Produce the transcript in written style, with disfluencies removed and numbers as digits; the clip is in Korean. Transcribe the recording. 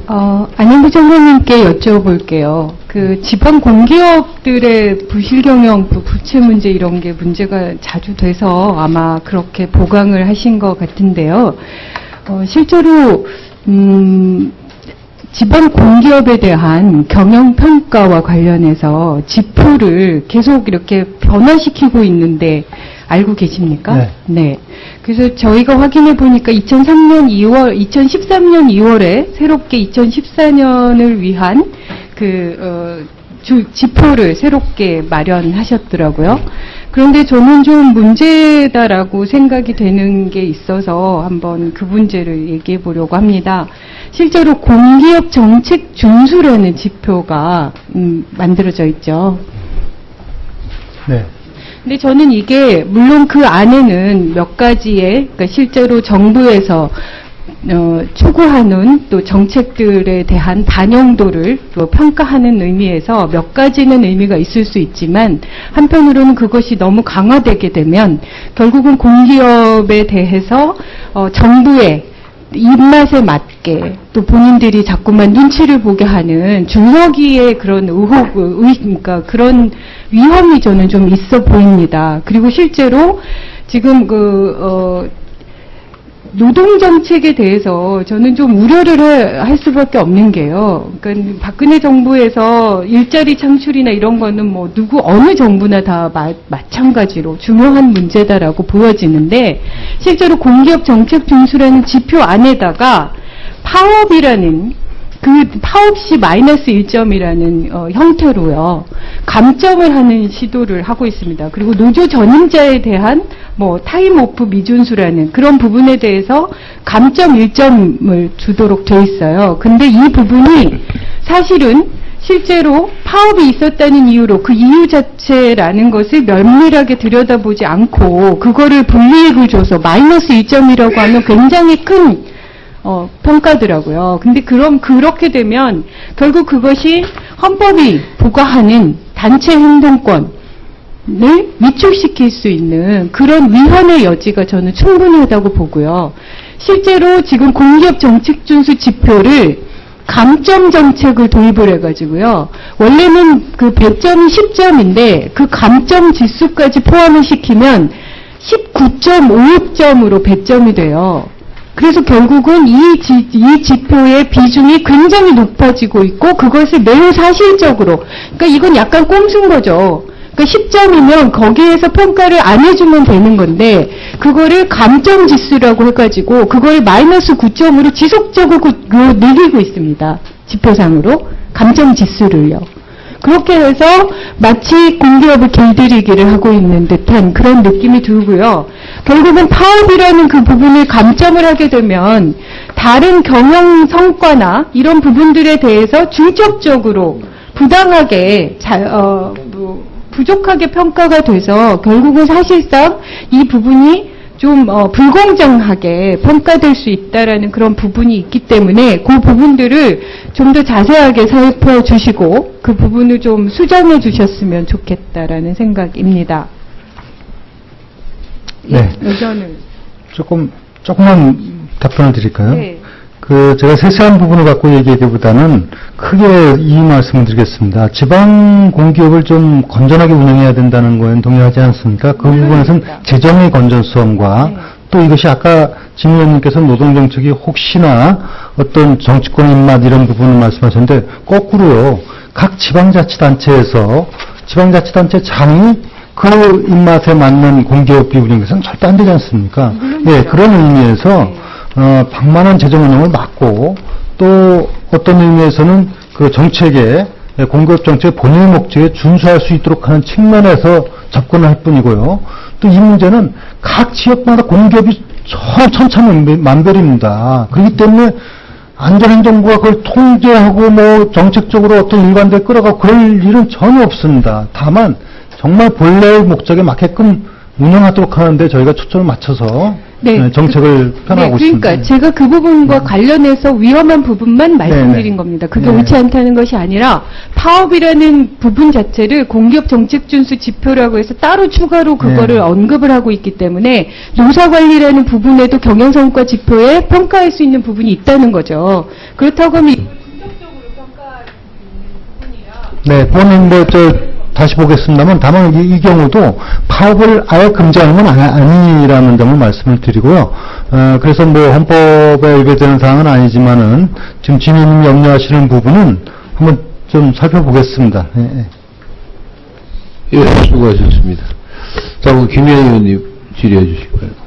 안현부 장관님께 여쭤볼게요. 그 지방 공기업들의 부실 경영, 부채 문제 이런 게 문제가 자주 돼서 아마 그렇게 보강을 하신 것 같은데요. 실제로 지방 공기업에 대한 경영 평가와 관련해서 지표를 계속 이렇게 변화시키고 있는데 알고 계십니까? 네. 네. 그래서 저희가 확인해 보니까 2013년 2월에 새롭게 2014년을 위한 지표를 새롭게 마련하셨더라고요. 그런데 저는 좀 문제다라고 생각이 되는 게 있어서 한번 그 문제를 얘기해 보려고 합니다. 실제로 공기업 정책 준수라는 지표가 만들어져 있죠. 네. 근데 저는 이게 물론 그 안에는 몇 가지의 그러니까 실제로 정부에서 추구하는 또 정책들에 대한 반영도를 또 평가하는 의미에서 몇 가지는 의미가 있을 수 있지만 한편으로는 그것이 너무 강화되게 되면 결국은 공기업에 대해서 정부의 입맛에 맞게 또 본인들이 자꾸만 눈치를 보게 하는 줄서기의 그런 그러니까 그런 위험이 저는 좀 있어 보입니다. 그리고 실제로 지금 노동정책에 대해서 저는 좀 우려를 할 수밖에 없는 게요. 그러니까 박근혜 정부에서 일자리 창출이나 이런 거는 뭐 어느 정부나 다 마찬가지로 중요한 문제다라고 보여지는데 실제로 공기업 정책 준수라는 지표 안에다가 파업이라는 파업시 마이너스 1점이라는 형태로요. 감점을 하는 시도를 하고 있습니다. 그리고 노조 전임자에 대한 타임 오프 미준수라는 그런 부분에 대해서 감점 1점을 주도록 돼 있어요. 근데 이 부분이 사실은 실제로 파업이 있었다는 이유로 그 이유 자체라는 것을 면밀하게 들여다보지 않고 그거를 불이익을 줘서 마이너스 1점이라고 하면 굉장히 큰 평가더라고요. 근데 그렇게 되면 결국 그것이 헌법이 부과하는 단체 행동권을 위축시킬 수 있는 그런 위헌의 여지가 저는 충분하다고 보고요. 실제로 지금 공기업 정책 준수 지표를 감점 정책을 도입을 해가지고요. 원래는 그 100점이 10점인데 그 감점 지수까지 포함을 시키면 19.56점으로 100점이 돼요. 그래서 결국은 이 지표의 비중이 굉장히 높아지고 있고 그것을 매우 사실적으로 그러니까 이건 약간 꼼수인 거죠. 그러니까 10점이면 거기에서 평가를 안 해주면 되는 건데 그거를 감점 지수라고 해가지고 그걸 마이너스 9점으로 지속적으로 늘리고 있습니다. 지표상으로 감점 지수를요. 그렇게 해서 마치 공기업을 길들이기를 하고 있는 듯한 그런 느낌이 들고요. 결국은 파업이라는 그 부분을 감점을 하게 되면 다른 경영 성과나 이런 부분들에 대해서 중첩적으로 부당하게 부족하게 평가가 돼서 결국은 사실상 이 부분이 좀 불공정하게 평가될 수 있다라는 그런 부분이 있기 때문에 그 부분들을 좀 더 자세하게 살펴주시고 그 부분을 좀 수정해 주셨으면 좋겠다라는 생각입니다. 네. 의견을 조금만 답변을 드릴까요? 네. 제가 세세한 부분을 갖고 얘기하기보다는 크게 이 말씀을 드리겠습니다. 지방 공기업을 좀 건전하게 운영해야 된다는 거에는 동의하지 않습니까? 그 부분에서는 재정의 건전성과 네. 또 이것이 아까 진 의원님께서 노동정책이 혹시나 어떤 정치권 입맛 이런 부분을 말씀하셨는데 거꾸로요. 각 지방자치단체에서 지방자치단체장이 그 입맛에 맞는 공기업비 운영에서는 절대 안 되지 않습니까? 예, 그런 의미에서 방만한 재정 운영을 막고 또 어떤 의미에서는 그 정책에 공기업 정책의 본연의 목적에 준수할 수 있도록 하는 측면에서 접근을 할 뿐이고요. 또 이 문제는 각 지역마다 공기업이 천차만별입니다. 그렇기 때문에 안전행정부가 그걸 통제하고 정책적으로 어떤 일관되게 끌어가고 그럴 일은 전혀 없습니다. 다만 정말 본래의 목적에 맞게끔 운영하도록 하는데 저희가 초점을 맞춰서 정책을 펴나가고 네, 그러니까 있습니다. 제가 그 부분과 관련해서 위험한 부분만 말씀드린 겁니다. 그게 네. 옳지 않다는 것이 아니라 파업이라는 부분 자체를 공기업 정책 준수 지표라고 해서 따로 추가로 그거를 네. 언급을 하고 있기 때문에 노사 관리라는 부분에도 경영 성과 지표에 평가할 수 있는 부분이 있다는 거죠. 그렇다고 하면 긍정적으로 평가할 수 있는 부분이라 네, 그거는 다시 보겠습니다만, 다만 이 경우도 파업을 아예 금지하는 건 아니라는 점을 말씀을 드리고요. 그래서 헌법에 위배되는 사항은 아니지만은, 지금 진행님 염려하시는 부분은 한번 좀 살펴보겠습니다. 예. 예, 수고하셨습니다. 다음 김혜연 의원님 질의해 주실까요?